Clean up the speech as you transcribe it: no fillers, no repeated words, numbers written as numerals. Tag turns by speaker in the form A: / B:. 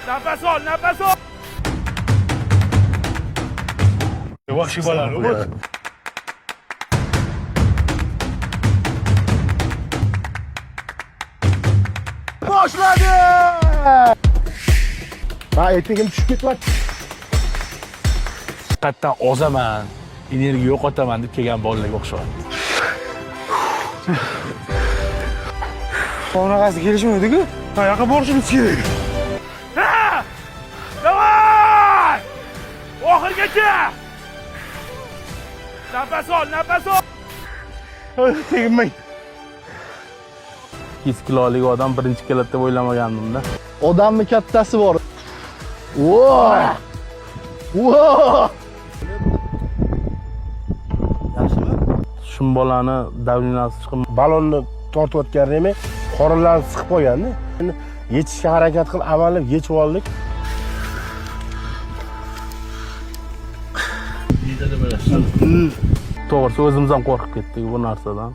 A: Nafas ol, nafas ol.
B: Vahşi balar.
C: Boshladi! Ha, etagim tushib ketyapti.
A: Haqiqatdan ozaman, energiya yo'qotaman deb kelgan bolalarga o'xshayapti.
B: Sonraqasi kelishmaydi-ku. Qayoqqa borishimiz kerak?
A: Ha! Davay! Oxirgacha! Nafas ol, nafas ol.
B: Tegmang.
A: 2 kilolik odam birinchi keladi deb o'ylamagandim-da.
C: Odammi kattasi bor. Voy! Voy! Yaxshimi?
A: Shun bolani davlinasi chiqib
C: Balonni tortayotgan Remi qorinlarini siqib qo'yganda, yechishga harakat qilib, amallab yechib oldik.
A: to'g'risi o'zimiz ham qo'rqib ketdik bu narsadan.